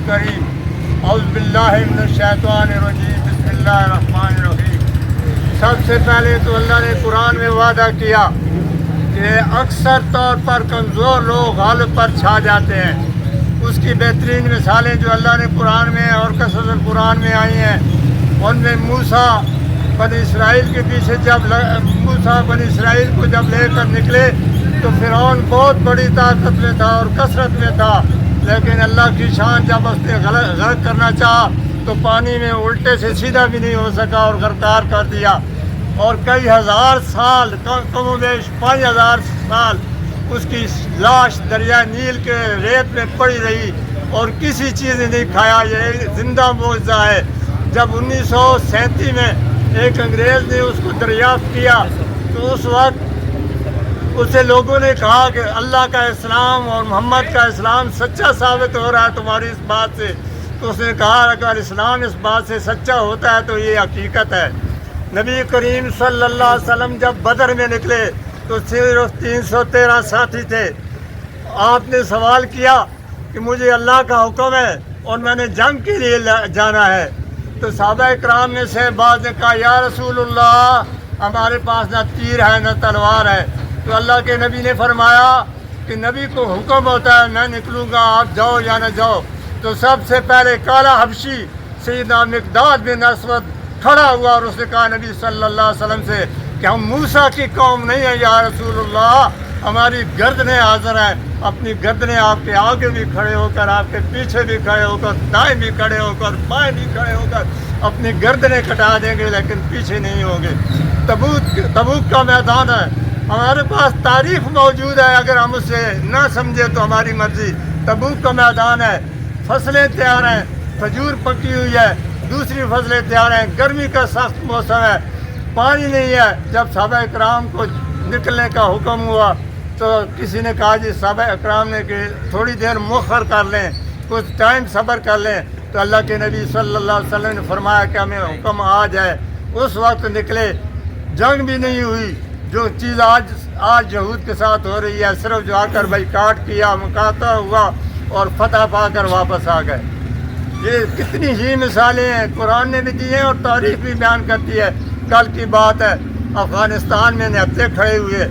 الکریم اعوذ باللہ من الشیطان الرجیم بسم اللہ الرحمن الرحیم۔ سب سے پہلے تو اللہ نے قرآن میں وعدہ کیا کہ اکثر طور پر کمزور لوگ غالب پر چھا جاتے ہیں۔ اس کی بہترین مثالیں جو اللہ نے قرآن میں اور قصص القرآن میں آئی ہیں، ان میں موسیٰ بنی اسرائیل کے پیچھے موسیٰ بنی اسرائیل کو جب لے کر نکلے تو فرعون بہت بڑی طاقت میں تھا اور کثرت میں تھا، لیکن اللہ کی شان جب اس نے غرق کرنا چاہا تو پانی میں الٹے سے سیدھا بھی نہیں ہو سکا اور غرقار کر دیا، اور کئی ہزار سال کم و بیش 5000 سال اس کی لاش دریا نیل کے ریت میں پڑی رہی اور کسی چیز نے نہیں کھایا۔ یہ زندہ معجزہ ہے۔ جب 1937 میں ایک انگریز نے اس کو دریافت کیا تو اس وقت اسے لوگوں نے کہا کہ اللہ کا اسلام اور محمد کا اسلام سچا ثابت ہو رہا ہے تمہاری اس بات سے، تو اس نے کہا اگر اسلام اس بات سے سچا ہوتا ہے تو یہ حقیقت ہے۔ نبی کریم صلی اللہ علیہ وسلم جب بدر میں نکلے تو صرف 313 ساتھی تھے۔ آپ نے سوال کیا کہ مجھے اللہ کا حکم ہے اور میں نے جنگ کے لیے جانا ہے، تو صحابہ اکرام میں سے بعض نے کہا یا رسول اللہ ہمارے پاس نہ تیر ہے نہ تلوار ہے۔ تو اللہ کے نبی نے فرمایا کہ نبی کو حکم ہوتا ہے میں نکلوں گا، آپ جاؤ یا نہ جاؤ۔ تو سب سے پہلے کالا حبشی سیدنا مقداد بن اسود کھڑا ہوا اور اس نے کہا نبی صلی اللہ علیہ وسلم سے کہ ہم موسیٰ کی قوم نہیں ہیں یا رسول اللہ، ہماری گردنیں حاضر ہیں۔ اپنی گردنیں آپ کے آگے بھی کھڑے ہو کر، آپ کے پیچھے بھی کھڑے ہو کر، دائیں بھی کھڑے ہو کر، بائیں بھی کھڑے ہو کر اپنی گردنیں کٹا دیں گے لیکن پیچھے نہیں ہوں گے۔ تبوک کا میدان ہے، ہمارے پاس تاریخ موجود ہے، اگر ہم اسے نہ سمجھے تو ہماری مرضی۔ تبوک کا میدان ہے، فصلیں تیار ہیں، کھجور پکی ہوئی ہے، دوسری فصلیں تیار ہیں، گرمی کا سخت موسم ہے، پانی نہیں ہے۔ جب صحابہ اکرام کو نکلنے کا حکم ہوا تو کسی نے کہا جی صحابہ اکرام نے کہ تھوڑی دیر مؤخر کر لیں، کچھ ٹائم صبر کر لیں، تو اللہ کے نبی صلی اللہ علیہ وسلم نے فرمایا کہ ہمیں حکم آ جائے۔ اس وقت نکلے، جنگ بھی نہیں ہوئی، جو چیز آج یہود کے ساتھ ہو رہی ہے، صرف جو آ کر بائیکاٹ کیا، مقاطع ہوا اور فتح پا کر واپس آ گئے۔ یہ کتنی ہی مثالیں ہیں، قرآن نے بھی دی ہیں اور تاریخ بھی بیان کرتی ہے۔ کل کی بات ہے، افغانستان میں نہتے کھڑے ہوئے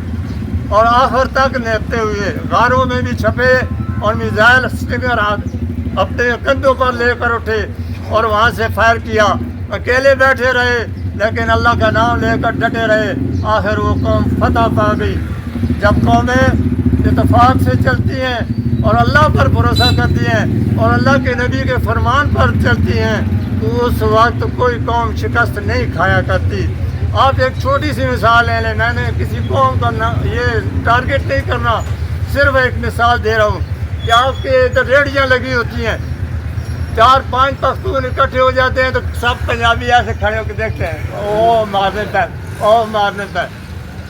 اور آخر تک نہتے ہوئے، غاروں میں بھی چھپے اور میزائل اسٹنگر اپنے کندھوں پر لے کر اٹھے اور وہاں سے فائر کیا۔ اکیلے بیٹھے رہے لیکن اللہ کا نام لے کر ڈٹے رہے، آخر وہ قوم فتح پا گئی۔ جب قومیں اتفاق سے چلتی ہیں اور اللہ پر بھروسہ کرتی ہیں اور اللہ کے نبی کے فرمان پر چلتی ہیں تو اس وقت کوئی قوم شکست نہیں کھایا کرتی۔ آپ ایک چھوٹی سی مثال لے لیں، میں نے کسی قوم کا یہ ٹارگٹ نہیں کرنا، صرف ایک مثال دے رہا ہوں کہ آپ کے ادھر ریڑیاں لگی ہوتی ہیں، 4-5 پختون اکٹھے ہو جاتے ہیں تو سب پنجابی ایسے کھڑے ہو کے دیکھتے ہیں او مارنے پہ او مارنے پہ۔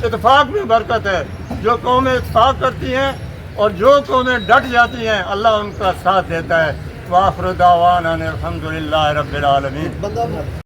اتفاق میں برکت ہے، جو قومیں اتفاق کرتی ہیں اور جو قومیں ڈٹ جاتی ہیں اللہ ان کا ساتھ دیتا ہے۔ وآخر دعوانا الحمدللہ رب العالمین۔